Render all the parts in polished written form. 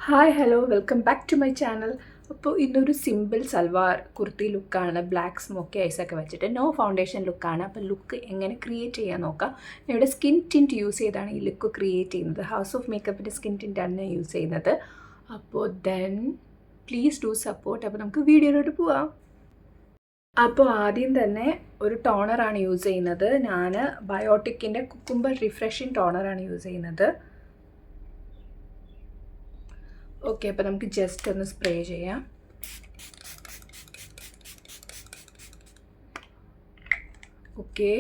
Hi hello welcome back to my channel. അപ്പോൾ ഇന്നൊരു simple salwar kurti ലുക്കാണ്, ബ്ലാക്ക് സ്മോക്കി ഐസൊക്കെ വെച്ചിട്ട് നോ ഫൗണ്ടേഷൻ ലുക്കാണ്. അപ്പോൾ ലുക്ക് എങ്ങനെ ക്രിയേറ്റ് ചെയ്യാൻ നോക്കാം. ഞാൻ ഇവിടെ സ്കിൻ ടിൻറ്റ് യൂസ് ചെയ്താണ് ഈ ലുക്ക് ക്രിയേറ്റ് ചെയ്യുന്നത്. ഹൗസ് ഓഫ് മേക്കപ്പിൻ്റെ സ്കിൻ ടിൻറ്റാണ് ഞാൻ യൂസ് ചെയ്യുന്നത്. അപ്പോൾ ദെൻ പ്ലീസ് ഡു സപ്പോർട്ട്. അപ്പോൾ നമുക്ക് വീഡിയോയിലോട്ട് പോവാം. അപ്പോൾ ആദ്യം തന്നെ ഒരു ടോണറാണ് യൂസ് ചെയ്യുന്നത്. ഞാൻ ബയോട്ടിക്കിൻ്റെ കുക്കുംബർ റിഫ്രഷിങ് ടോണറാണ് യൂസ് ചെയ്യുന്നത്. ഓക്കെ, അപ്പോൾ നമുക്ക് ജസ്റ്റ് ഒന്ന് സ്പ്രേ ചെയ്യാം. ഓക്കെ,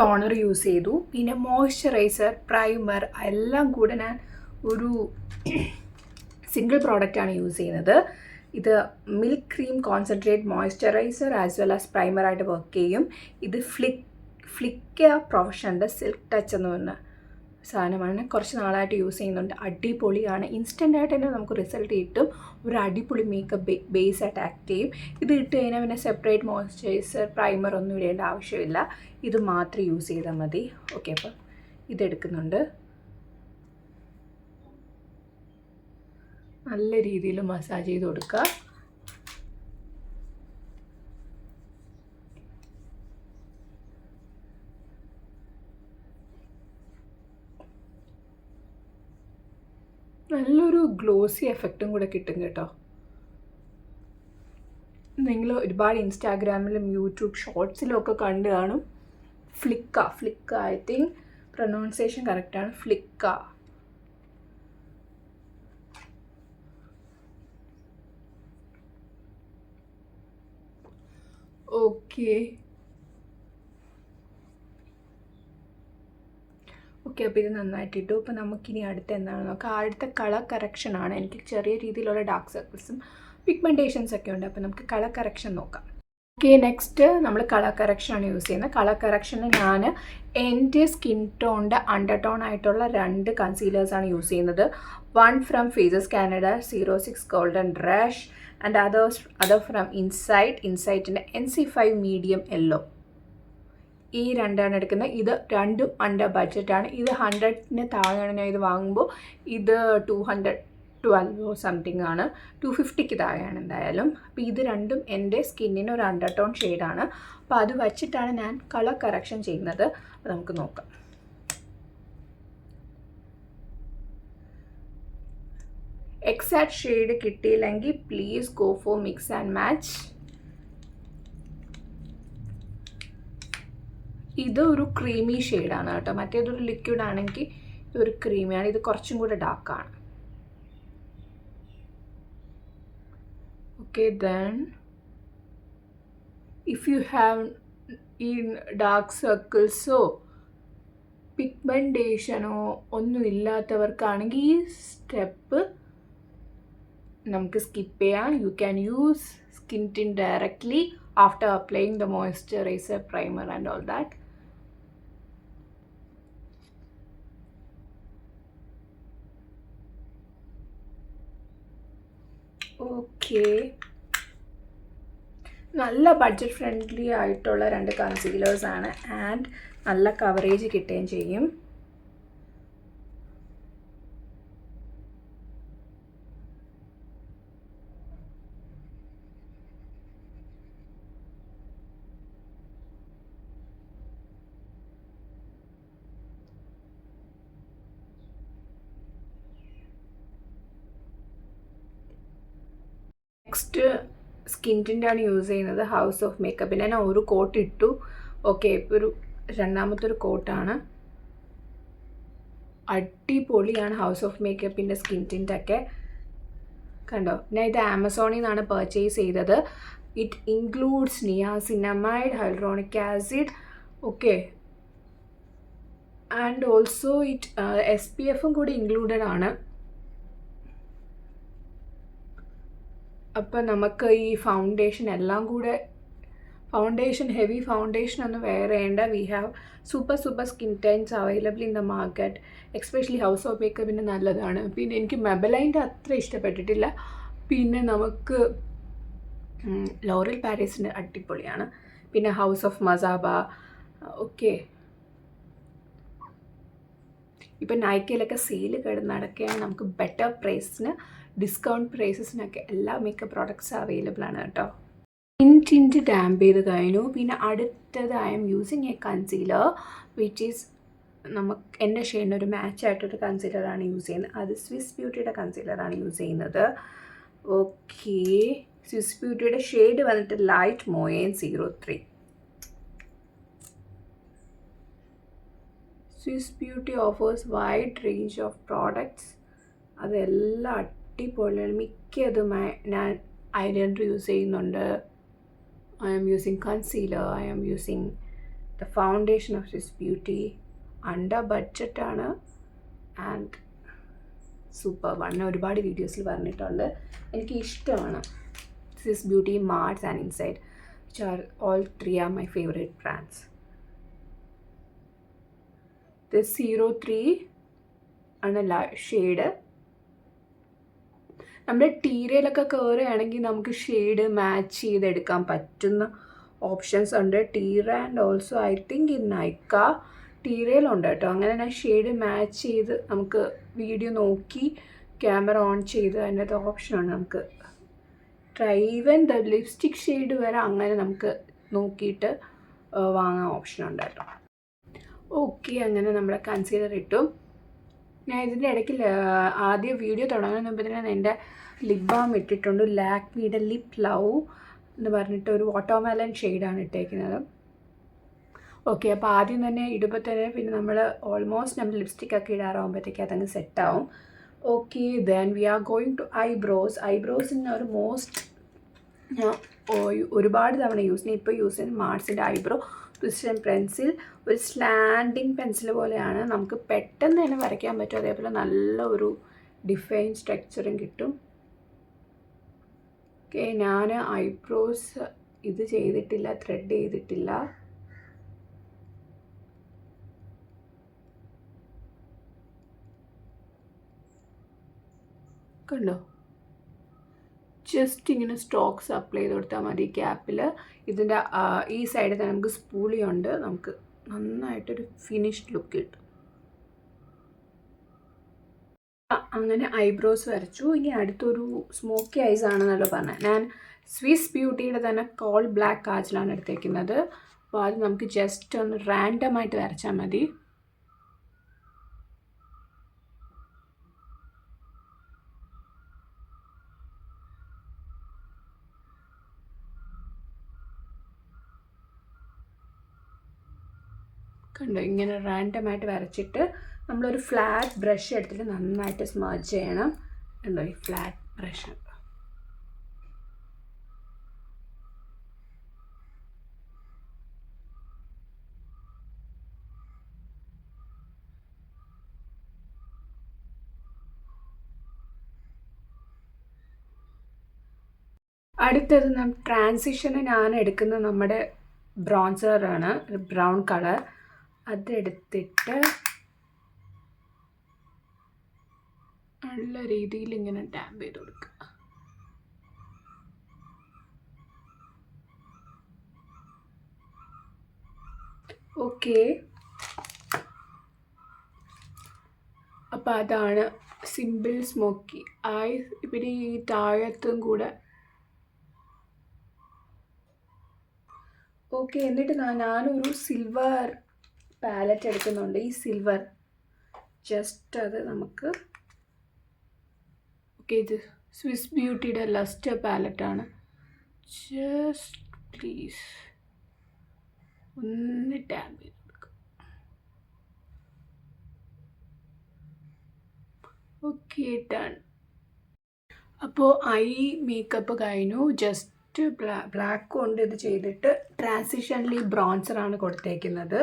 ടോണർ യൂസ് ചെയ്തു. പിന്നെ മോയ്സ്ചറൈസർ, പ്രൈമർ എല്ലാം കൂടെ ഞാൻ ഒരു സിംഗിൾ പ്രോഡക്റ്റാണ് യൂസ് ചെയ്യുന്നത്. ഇത് milk cream concentrate moisturizer as well as പ്രൈമറായിട്ട് വർക്ക് ചെയ്യും. ഇത് ഫ്ലിക്ക പ്രൊഫഷൻ്റെ സിൽക്ക് ടച്ച് എന്ന് പറഞ്ഞ സാധനമാണ്. കുറച്ച് നാളായിട്ട് യൂസ് ചെയ്യുന്നുണ്ട്. അടിപൊളിയാണ്. ഇൻസ്റ്റൻ്റായിട്ട് തന്നെ നമുക്ക് റിസൾട്ട് കിട്ടും. ഒരു അടിപൊളി മേക്കപ്പ് ബേസായിട്ട് ആക്ട് ചെയ്യും. ഇത് ഇട്ട് കഴിഞ്ഞാൽ പിന്നെ സെപ്പറേറ്റ് മോയ്സ്ചറൈസർ പ്രൈമർ ഒന്നും ഇടേണ്ട ആവശ്യമില്ല. ഇത് മാത്രം യൂസ് ചെയ്താൽ മതി. ഓക്കെ, അപ്പം ഇതെടുക്കുന്നുണ്ട്. നല്ല രീതിയിൽ മസാജ് ചെയ്ത് കൊടുക്കുക. നല്ലൊരു ഗ്ലോസി എഫക്റ്റും കൂടെ കിട്ടും കേട്ടോ. നിങ്ങൾ ഒരുപാട് ഇൻസ്റ്റാഗ്രാമിലും യൂട്യൂബ് ഷോർട്സിലും ഒക്കെ കണ്ടു കാണും. ഫ്ലിക്ക ഐ തിങ്ക് പ്രൊനൗൺസിയേഷൻ കറക്റ്റാണ്. ഫ്ലിക്ക. ഓക്കെ ഓക്കെ, അപ്പോൾ ഇത് നന്നായിട്ടിട്ടു. അപ്പോൾ നമുക്കിനി അടുത്ത എന്താണ് നോക്കാം. അടുത്ത കളർ കറക്ഷനാണ്. എനിക്ക് ചെറിയ രീതിയിലുള്ള ഡാർക്ക് സർക്കിൾസും പിഗ്മെൻറ്റേഷൻസൊക്കെ ഉണ്ട്. അപ്പോൾ നമുക്ക് കളർ കറക്ഷൻ നോക്കാം. ഓക്കെ, നെക്സ്റ്റ് നമ്മൾ കളർ കറക്ഷനാണ് യൂസ് ചെയ്യുന്നത്. കളർ കറക്ഷന് ഞാൻ എൻ്റെ സ്കിൻ ടോണിൻ്റെ അണ്ടർടോൺ ആയിട്ടുള്ള 2 കൺസീലേഴ്സാണ് യൂസ് ചെയ്യുന്നത്. One from Faces Canada 06 golden rush and other from ഇൻസൈറ്റിൻ്റെ NC5 മീഡിയം യെല്ലോ. ഈ 2ആണ് എടുക്കുന്നത്. ഇത് 2ഉം അണ്ടർ ബഡ്ജറ്റാണ്. ഇത് 100-ന് താഴെയാണ് ഞാൻ ഇത് വാങ്ങുമ്പോൾ. ഇത് 212 സംതിങ് ആണ്. 250-ക്ക് താഴെയാണ് എന്തായാലും. അപ്പോൾ ഇത് 2ഉം എൻ്റെ സ്കിന്നിന് ഒരു അണ്ടർടോൺ ഷെയ്ഡാണ്. അപ്പോൾ അത് വച്ചിട്ടാണ് ഞാൻ കളർ കറക്ഷൻ ചെയ്യുന്നത്. അപ്പോൾ നമുക്ക് നോക്കാം. എക്സാക്ട് ഷെയ്ഡ് കിട്ടിയില്ലെങ്കിൽ please go for mix and match. ഇത് ഒരു ക്രീമി ഷെയ്ഡാണ് കേട്ടോ. മറ്റേതൊരു ലിക്വിഡ് ആണെങ്കിൽ ഇതൊരു ക്രീമിയാണ്. ഇത് കുറച്ചും കൂടെ ഡാർക്കാണ്. Okay, then if you have ഈ ഡാർക്ക് സർക്കിൾസോ പിഗ്മെൻറ്റേഷനോ ഒന്നും ഇല്ലാത്തവർക്കാണെങ്കിൽ ഈ സ്റ്റെപ്പ് നമുക്ക് സ്കിപ്പ് ചെയ്യാം. You can use skin tint directly after applying the moisturizer, primer and all that. Okay, നല്ല ബഡ്ജറ്റ് ഫ്രണ്ട്ലി ആയിട്ടുള്ള 2 കൺസീലേഴ്സാണ്. ആൻഡ് നല്ല കവറേജ് കിട്ടുകയും ചെയ്യും. നെക്സ്റ്റ് സ്കിൻ ടിൻ്റാണ് യൂസ് ചെയ്യുന്നത്. ഹൗസ് ഓഫ് മേക്കപ്പിൻ്റെ ഞാൻ ഒരു കോട്ട് ഇട്ടു. ഓക്കെ, ഇപ്പോൾ ഒരു രണ്ടാമത്തെ ഒരു കോട്ടാണ്. അടിപൊളിയാണ് ഹൗസ് ഓഫ് മേക്കപ്പിൻ്റെ സ്കിൻ ടിൻ്റൊക്കെ. കണ്ടോ, ഞാൻ ഇത് ആമസോണിൽ നിന്നാണ് പർച്ചേസ് ചെയ്തത്. It includes niacinamide, hyaluronic acid. Okay, and also it SPF കൂടി ഇൻക്ലൂഡഡ് ആണ്. അപ്പം നമുക്ക് ഈ ഫൗണ്ടേഷൻ എല്ലാം കൂടെ ഹെവി ഫൗണ്ടേഷൻ ഒന്നും വേറെ വേണ്ട. We have super skin tints available in the market. Especially House of മേക്കപ്പിന് നല്ലതാണ്. പിന്നെ എനിക്ക് മെബലൈൻ്റെ അത്ര ഇഷ്ടപ്പെട്ടിട്ടില്ല. പിന്നെ നമുക്ക് ലോറൽ പാരീസിൻ്റെ അടിപൊളിയാണ്. പിന്നെ ഹൗസ് ഓഫ് മസാബ. ഓക്കെ, ഇപ്പം നൈക്കയിലൊക്കെ സെയിൽ നടക്കുകയാണ്. നമുക്ക് ബെറ്റർ പ്രൈസിന്, ഡിസ്കൗണ്ട് പ്രൈസസിനൊക്കെ എല്ലാ മേക്കപ്പ് പ്രോഡക്ട്സ് അവൈലബിൾ ആണ് കേട്ടോ. ടിൻറ്റ് ഡാമ്പ് ചെയ്ത് കഴിഞ്ഞു. പിന്നെ അടുത്തത് I M using A concealer which is എൻ്റെ ഷെയ്ഡിന് ഒരു മാച്ചായിട്ടൊരു കൺസീലറാണ് യൂസ് ചെയ്യുന്നത്. അത് സ്വിസ് ബ്യൂട്ടിയുടെ കൺസീലറാണ് യൂസ് ചെയ്യുന്നത്. ഓക്കെ, സ്വിസ് ബ്യൂട്ടിയുടെ ഷെയ്ഡ് വന്നിട്ട് light Moyan 03. Swiss beauty offers wide range of products. അതെല്ലാം അടിപൊളിയാണ്. മിക്കതുമായി ഞാൻ ഐലൈനർ യൂസ് ചെയ്യുന്നുണ്ട്. I am using concealer. I am using the foundation of Swiss Beauty. Under budget ആണ് ആൻഡ് സൂപ്പർ ആണ്. ഒരുപാട് വീഡിയോസിൽ പറഞ്ഞിട്ടുണ്ട്. എനിക്ക് ഇഷ്ടമാണ് Swiss beauty, Mars and inside, which are all 3 are my favorite brands. This 03 ആണ് shade. നമ്മുടെ ടീരയിലൊക്കെ കയറുകയാണെങ്കിൽ നമുക്ക് ഷെയ്ഡ് മാച്ച് ചെയ്തെടുക്കാൻ പറ്റുന്ന ഓപ്ഷൻസ് ഉണ്ട്. Tira and also I think in Nykaa ടീരയിലുണ്ട് കേട്ടോ. അങ്ങനെ ഞാൻ ഷെയ്ഡ് മാച്ച് ചെയ്ത് നമുക്ക് വീഡിയോ നോക്കി ക്യാമറ ഓൺ ചെയ്ത് അതിൻ്റെ ഓപ്ഷനാണ്. നമുക്ക് ഈവൻ ദ ലിപ്സ്റ്റിക് ഷെയ്ഡ് വരെ അങ്ങനെ നമുക്ക് നോക്കിയിട്ട് വാങ്ങാൻ ഓപ്ഷനുണ്ട് കേട്ടോ. ഓക്കെ, അങ്ങനെ നമ്മുടെ കൺസീലർ ഇട്ടു. ഞാൻ ഇതിൻ്റെ ഇടയ്ക്ക് ആദ്യം വീഡിയോ തുടങ്ങുന്നതിന് മുമ്പ് തന്നെ എൻ്റെ ലിപ് ബാം ഇട്ടിട്ടുണ്ട്. ലാക്മിയുടെ ലിപ് ലവ് എന്ന് പറഞ്ഞിട്ട് ഒരു വാട്ടർമെലൺ ഷെയ്ഡാണ് ഇട്ടേക്കുന്നത്. ഓക്കെ, അപ്പോൾ ആദ്യം തന്നെ ഇടുമ്പോൾ തന്നെ പിന്നെ നമ്മൾ ഓൾമോസ്റ്റ് നമ്മൾ ലിപ്സ്റ്റിക്കൊക്കെ ഇടാറാകുമ്പോഴത്തേക്ക് അതങ്ങ് സെറ്റാവും. Okay, then we are going to eyebrows. ഐബ്രോസിന് ഒരു ഞാൻ ഒരുപാട് തവണ ഇപ്പോൾ യൂസ് ചെയ്യുന്ന മാർസിൻ്റെ ഐബ്രോ ട്വിസ്റ്റ് പെൻസിൽ. ഒരു സ്ലാൻഡിങ് പെൻസിൽ പോലെയാണ്. നമുക്ക് പെട്ടെന്ന് തന്നെ വരയ്ക്കാൻ പറ്റും. അതേപോലെ നല്ല ഒരു ഡിഫൈൻ സ്ട്രക്ചറും കിട്ടും. ഓക്കെ, ഞാൻ ഐബ്രോസ് ഇത് ചെയ്തിട്ടില്ല, ത്രെഡ് ചെയ്തിട്ടില്ല. കണ്ടോ, ജസ്റ്റ് ഇങ്ങനെ സ്ട്രോക്സ് അപ്ലൈ ചെയ്ത് കൊടുത്താൽ മതി ക്യാപ്പിൽ. ഇതിൻ്റെ ഈ സൈഡിൽ തന്നെ നമുക്ക് സ്പൂളിയുണ്ട്. നമുക്ക് നന്നായിട്ടൊരു ഫിനിഷ്ഡ് ലുക്ക് കിട്ടും. അങ്ങനെ ഐബ്രോസ് വരച്ചു. ഇനി അടുത്തൊരു സ്മോക്കി ഐസ് ആണെന്നല്ലോ പറഞ്ഞത്. ഞാൻ സ്വിസ് ബ്യൂട്ടിയുടെ തന്നെ കോൾ ബ്ലാക്ക് കാജലാണ് എടുത്തേക്കുന്നത്. അപ്പോൾ അത് നമുക്ക് ജസ്റ്റ് ഒന്ന് റാൻഡമായിട്ട് വരച്ചാൽ മതി. കണ്ടോ, ഇങ്ങനെ റാൻഡമായിട്ട് വരച്ചിട്ട് നമ്മളൊരു ഫ്ലാറ്റ് ബ്രഷ് എടുത്തിട്ട് നന്നായിട്ട് സ്മർജ് ചെയ്യണം. കണ്ടോ, ഈ ഫ്ലാറ്റ് ബ്രഷ്. അടുത്തത് ട്രാൻസിഷന് ഞാൻ എടുക്കുന്ന നമ്മുടെ ബ്രോൺസറാണ്, ബ്രൗൺ കളർ. അതെടുത്തിട്ട് നല്ല രീതിയിൽ ഇങ്ങനെ ടാപ്പ് ചെയ്ത് കൊടുക്കുക. ഓക്കെ, അപ്പോൾ അതാണ് സിമ്പിൾ സ്മോക്കി ഐസ്. പിന്നെ ഈ താഴത്തും കൂടെ. ഓക്കെ, എന്നിട്ട് ഞാനൊരു സിൽവർ പാലറ്റ് എടുക്കുന്നുണ്ട്. ഈ സിൽവർ ജസ്റ്റ് അത് നമുക്ക് ഓക്കെ, ഇത് സ്വിസ് ബ്യൂട്ടിയുടെ ലസ്റ്റർ പാലറ്റാണ്. ജസ്റ്റ് പ്ലീസ് ഒന്ന് ടാപ്പ് ചെയ്ത് കൊടുക്കുക. Okay, done. അപ്പോൾ ഐ മേക്കപ്പ് കഴിഞ്ഞു. ജസ്റ്റ് ബ്ലാക്ക് കൊണ്ട് ഇത് ചെയ്തിട്ട് ട്രാൻസിഷനിൽ ഈ ബ്രോൺസറാണ് കൊടുത്തേക്കുന്നത്.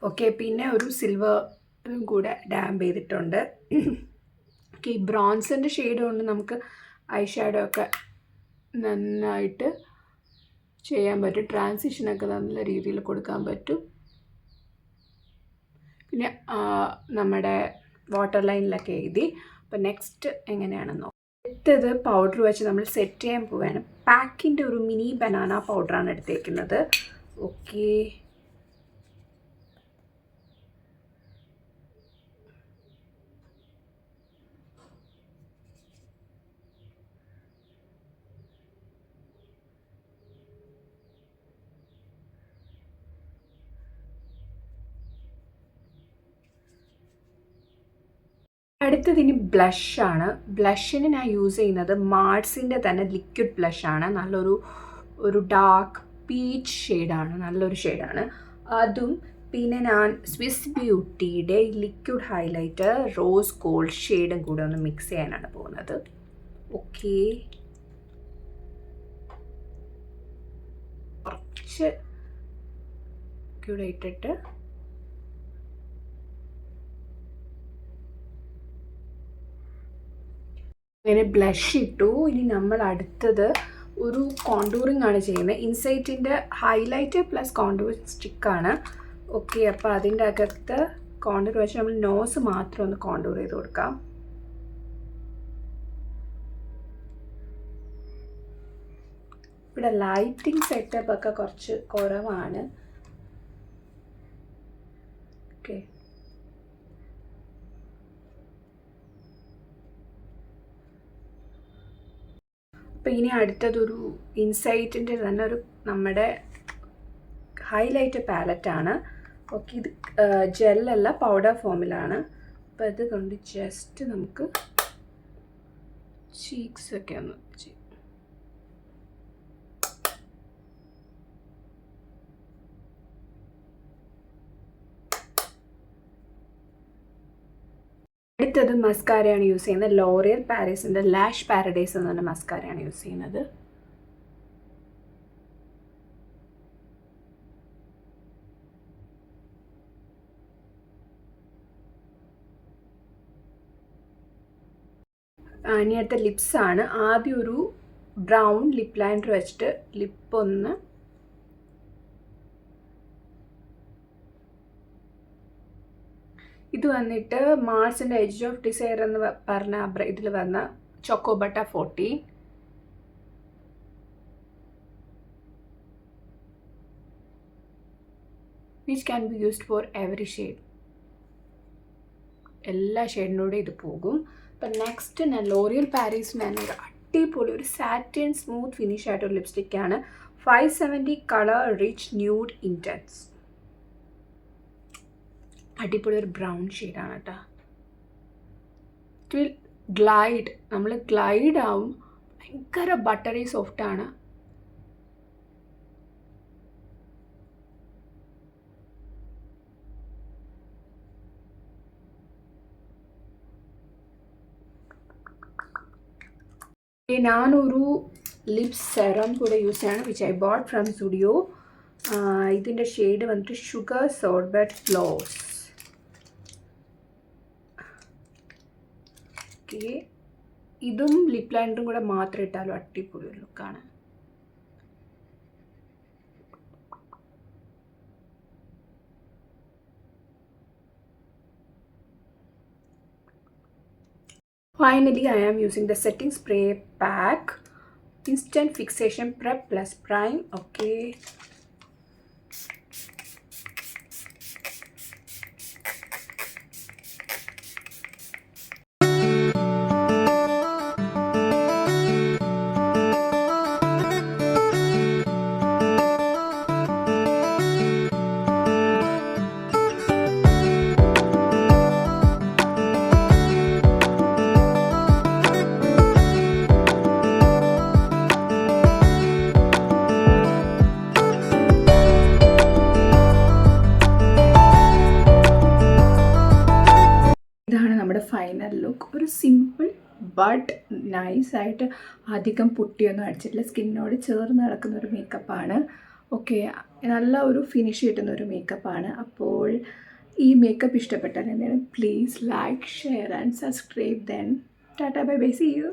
ഓക്കെ, പിന്നെ ഒരു സിൽവർ അതും കൂടെ ഡാമ്പ് ചെയ്തിട്ടുണ്ട്. ഓക്കെ, ഈ ബ്രോൺസിൻ്റെ ഷെയ്ഡ് കൊണ്ട് നമുക്ക് ഐ ഷാഡോ ഒക്കെ നന്നായിട്ട് ചെയ്യാൻ പറ്റും. ട്രാൻസിഷനൊക്കെ നല്ല രീതിയിൽ കൊടുക്കാൻ പറ്റും. പിന്നെ നമ്മുടെ വാട്ടർ ലൈനിലൊക്കെ എഴുതി. അപ്പോൾ നെക്സ്റ്റ് എങ്ങനെയാണെന്ന് നോക്കാം. അടുത്തത് പൗഡർ വെച്ച് നമ്മൾ സെറ്റ് ചെയ്യാൻ പോവുകയാണ്. പാക്കിൻ്റെ ഒരു മിനി ബനാന പൗഡറാണ് എടുത്തേക്കുന്നത്. ഓക്കെ, അടുത്തതിന് ബ്ലഷാണ്. ബ്ലഷിന് ഞാൻ യൂസ് ചെയ്യുന്നത് മാർസിൻ്റെ തന്നെ ലിക്വിഡ് ബ്ലഷാണ്. നല്ലൊരു ഡാർക്ക് പീച്ച് ഷെയ്ഡാണ്, നല്ലൊരു ഷെയ്ഡാണ് അതും. പിന്നെ ഞാൻ സ്വിസ് ബ്യൂട്ടിയുടെ ലിക്വിഡ് ഹൈലൈറ്റർ റോസ് ഗോൾഡ് ഷെയ്ഡും കൂടെ ഒന്ന് മിക്സ് ചെയ്യാനാണ് പോകുന്നത്. ഓക്കെ, കുറച്ച് കൂടെ ഇട്ടിട്ട് അങ്ങനെ ബ്ലഷ് ഇട്ടു. ഇനി നമ്മൾ അടുത്തത് ഒരു കോണ്ടൂറിങ് ആണ് ചെയ്യുന്നത്. ഇൻസൈറ്റിൻ്റെ ഹൈലൈറ്റർ പ്ലസ് കോണ്ടൂർ സ്റ്റിക്കാണ്. ഓക്കെ, അപ്പോൾ അതിൻ്റെ അകത്ത് കോണ്ടൂർ വെച്ച് നമ്മൾ നോസ് മാത്രം ഒന്ന് കോണ്ടൂർ ചെയ്ത് കൊടുക്കാം. ഇവിടെ ലൈറ്റിംഗ് സെറ്റപ്പ് ഒക്കെ കുറച്ച് കുറവാണ്. ഓക്കെ, അപ്പോൾ ഇനി അടുത്തതൊരു ഇൻസൈറ്റിൻ്റെ തന്നെ ഒരു നമ്മുടെ ഹൈലൈറ്റ് പാലറ്റാണ്. ഓക്കെ, ഇത് ജെല്ലല്ല, പൗഡർ ഫോമിലാണ്. അപ്പോൾ ഇത് കൊണ്ട് ജസ്റ്റ് നമുക്ക് ചീക്സൊക്കെ ഒന്ന് ചെയ്യും. അടുത്തത് മസ്കാരയാണ് യൂസ് ചെയ്യുന്നത്. ലോറിയൽ പാരീസിൻ്റെ ലാഷ് പാരഡൈസ് എന്ന് പറഞ്ഞ മസ്കാരയാണ് യൂസ് ചെയ്യുന്നത്. ഇനി അടുത്ത ലിപ്സാണ്. ആദ്യം ഒരു ബ്രൗൺ ലിപ് ലൈനർ വെച്ചിട്ട് ലിപ്പൊന്ന് ഇത് വന്നിട്ട് മാർസിൻ്റെ എഡ്ജ് ഓഫ് ഡിസയർ എന്ന് പറഞ്ഞ ഇതിൽ വന്ന ചോക്കോബട്ട 40. Which can be used for every shade. എല്ലാ ഷെയ്ഡിനോടെ ഇത് പോകും. അപ്പം നെക്സ്റ്റ് ഞാൻ ലോറിയൽ പാരീസിന് തന്നെ ഒരു അടിപൊളി ഒരു സാറ്റിൻ സ്മൂത്ത് ഫിനിഷ് ആയിട്ടൊരു ലിപ്സ്റ്റിക്കാണ്. 570 കളർ റിച്ച് ന്യൂഡ് ഇൻറ്റൻസ്. അടിപൊളി ഒരു ബ്രൗൺ ഷെയ്ഡാണ് കേട്ടോ. ഇറ്റ് വിൽ ഗ്ലൈഡ്, നമ്മൾ ഗ്ലൈഡ് ആവും. ഭയങ്കര ബട്ടറി സോഫ്റ്റാണ്. ഞാനൊരു ലിപ് സെറം കൂടെ യൂസ് ചെയ്യണം, which I boat from studio. ഇതിൻ്റെ ഷെയ്ഡ് വന്നിട്ട് ഷുഗർ സോർബറ്റ് ഗ്ലോസ്. ഓക്കെ, ഇതും ലിപ് ലൈനറും കൂടെ മാത്രം ഇട്ടാലും അടിപൊളി ഒരു ലുക്കാണ്. Finally, I am using the setting spray pack instant fixation prep plus prime. Okay, ഇതാണ് നമ്മുടെ ഫൈനൽ ലുക്ക്. ഒരു സിമ്പിൾ ബട്ട് നൈസായിട്ട് അധികം പുട്ടിയൊന്നും അടിച്ചിട്ടില്ല, സ്കിന്നോട് ചേർന്ന് നടക്കുന്ന ഒരു മേക്കപ്പാണ്. ഓക്കെ, നല്ല ഒരു ഫിനിഷ് കിട്ടുന്ന ഒരു മേക്കപ്പാണ്. അപ്പോൾ ഈ മേക്കപ്പ് ഇഷ്ടപ്പെട്ടാൽ എന്താണ് please like share and subscribe then tata bye bye see U.